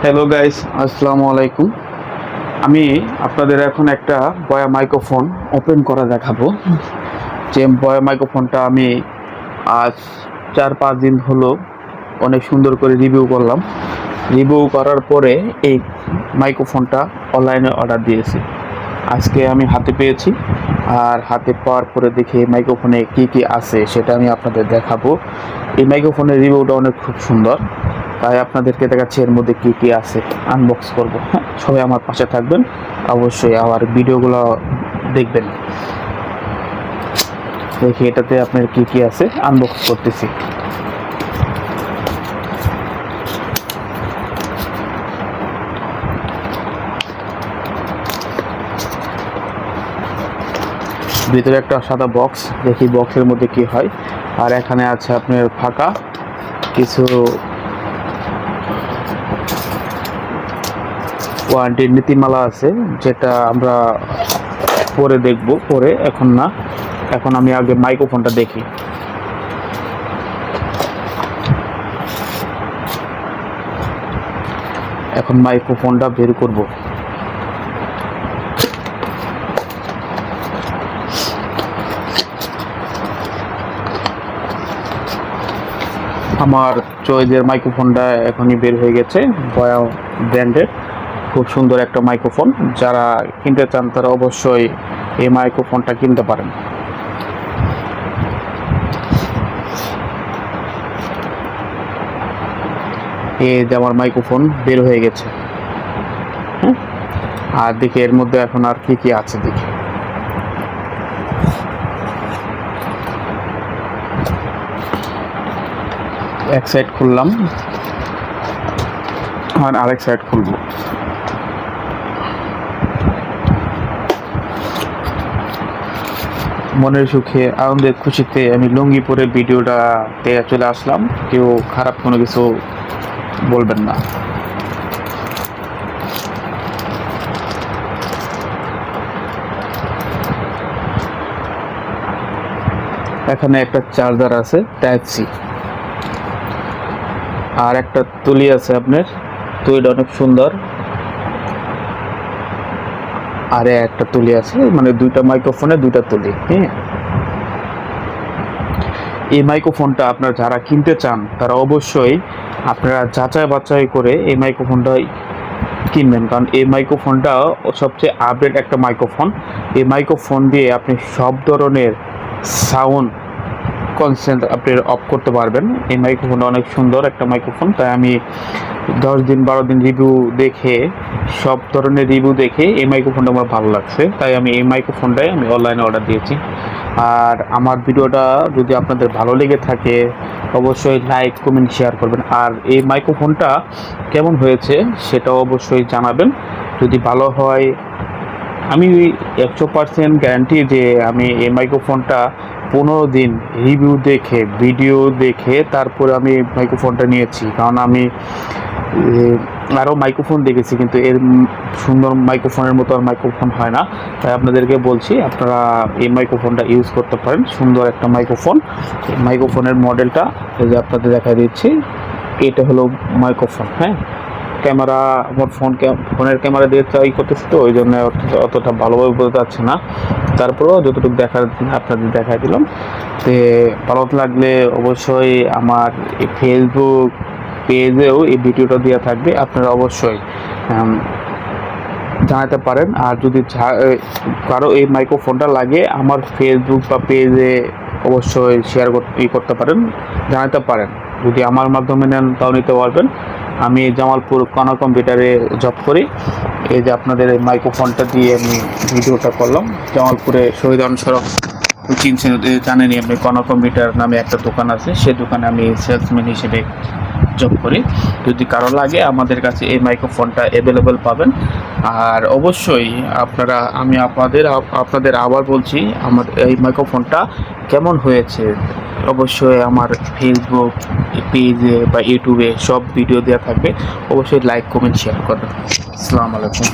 Hello guys, আসসালামু আলাইকুম। আমি আপনাদের এখন একটা বয়া মাইক্রোফোন ওপেন করা দেখাবো। যে বয়া মাইক্রোফোনটা আমি আজ 4-5 দিন হলো অনেক সুন্দর করে রিভিউ করলাম। রিভিউ করার পরে এই মাইক্রোফোনটা অনলাইনে অর্ডার দিয়েছি। আজকে আমি হাতে পেয়েছি, আর হাতে পাওয়ার পরে দেখি এই মাইক্রোফোনে কী কী আছে সেটা আমি আপনাদের দেখাবো। এই মাইক্রোফোনের রিভিউটা অনেক খুব সুন্দর, তাই আপনাদেরকে দেখাচ্ছি এর মধ্যে কী কী আছে, আনবক্স করব। হ্যাঁ, সবাই আমার পাশে থাকবেন, অবশ্যই আমার ভিডিওগুলো দেখবেন। দেখি এটাতে আপনার কী কী আছে, আনবক্স করতেছি। ভিতরে একটা সাদা বক্স, দেখি বক্সের মধ্যে কি হয়। আর এখানে আছে আপনার ফাঁকা কিছু ওয়ারেন্টির নীতিমালা আছে, যেটা আমরা পরে দেখব। পরে, এখন না, এখন আমি আগে মাইক্রোফোনটা দেখি। এখন মাইক্রোফোনটা বের করব। আমার চয়েসের মাইক্রোফোনটা এখনই বের হয়ে গেছে, বয়া ব্র্যান্ডের। খুব সুন্দর একটা মাইক্রোফোন। যারা কিনতে চান তারা অবশ্যই এই মাইক্রোফোনটা কিনতে পারেন। এই যে আমার মাইক্রোফোন বের হয়ে গেছে। হ্যাঁ, আর দেখি এর মধ্যে এখন আর কি কি আছে দেখি। এক সাইড খুললাম, আর আরেক সাইড খুলবো। মনের সুখে, আনন্দের খুশিতে আমি লুঙ্গি পরে ভিডিওটাতে চলে আসলাম। কেউ খারাপ কোনো কিছু বলবেন না। এখানে একটা চার্জার আছে টাইপ সি, আর একটা তুলি আছে আপনার, তুলিটা অনেক সুন্দর। আর একটা তুলি আছে, মানে দুইটা মাইক্রোফোনে দুইটা তুলি। হ্যাঁ, এই মাইক্রোফোনটা আপনারা যারা কিনতে চান তারা অবশ্যই আপনারা যাচাই বাছাই করে এই মাইক্রোফোনটা কিনবেন, কারণ এই মাইক্রোফোনটা সবচেয়ে আপডেট একটা মাইক্রোফোন। এই মাইক্রোফোন দিয়ে আপনি সব ধরনের সাউন্ড কনসেন্ট আপনি অফ করতে পারবেন। এই মাইক্রোফোনটা অনেক সুন্দর একটা মাইক্রোফোন, তাই আমি 10-12 দিন রিভিউ দেখে, সব ধরনের রিভিউ দেখে এই মাইক্রোফোনটা আমার ভালো লাগছে, তাই আমি এই মাইক্রোফোনটাই আমি অনলাইনে অর্ডার দিয়েছি। আর আমার ভিডিওটা যদি আপনাদের ভালো লেগে থাকে অবশ্যই লাইক, কমেন্ট, শেয়ার করবেন। আর এই মাইক্রোফোনটা কেমন হয়েছে সেটাও অবশ্যই জানাবেন। যদি ভালো হয়, আমি 100% গ্যারান্টি যে আমি এই মাইক্রোফোনটা 15 দিন রিভিউ দেখে, ভিডিও দেখে তারপরে আমি মাইক্রোফোনটা নিয়েছি। কারণ আমি আরও মাইক্রোফোন দেখেছি, কিন্তু এর সুন্দর মাইক্রোফোনের মতো আর মাইক্রোফোন হয় না। তাই আপনাদেরকে বলছি আপনারা এই মাইক্রোফোনটা ইউজ করতে পারেন। সুন্দর একটা মাইক্রোফোন। এই মাইক্রোফোনের মডেলটা এই যে আপনাদের দেখা দিচ্ছি, এটা হলো মাইক্রোফোন। হ্যাঁ, ক্যামেরা, আমার ফোনের ক্যামেরা দিয়ে ট্রাই করতেছি, তো ওই জন্য অতটা ভালোভাবে বলতে পারছি না। তারপরেও যতটুকু দেখার আপনাদের দেখাই দিলাম। তো ভালো লাগলে অবশ্যই আমার এই ফেসবুক পেজেও এই ভিডিওটা দেওয়া থাকবে, আপনারা অবশ্যই জানাতে পারেন। আর যদি কারো এই মাইক্রোফোনটা লাগে, আমার ফেসবুক বা পেজে অবশ্যই শেয়ার করতে পারেন, জানাতে পারেন। যদি আমার মাধ্যমে নেন তাও নিতে পারবেন। আমি জামালপুর কণা কম্পিউটারে জব করি। এই যে আপনাদের এই মাইক্রোফোনটা দিয়ে আমি ভিডিওটা করলাম। জামালপুরে শহীদ সড়ক চিনছেন, জানেনই আপনি, কণা কম্পিউটার নামে একটা দোকান আছে, সেই দোকানে আমি সেলসম্যান হিসেবে জব করি। যদি কারো লাগে আমাদের কাছে এই মাইক্রোফোনটা অ্যাভেলেবল পাবেন। আর অবশ্যই আমি আপনাদের আবার বলছি, আমার এই মাইক্রোফোনটা কেমন হয়েছে অবশ্যই আমার ফেসবুক পেজে বা ইউটিউবে সব ভিডিও দেওয়া থাকবে। অবশ্যই লাইক, কমেন্ট, শেয়ার করবেন। আসসালামু আলাইকুম।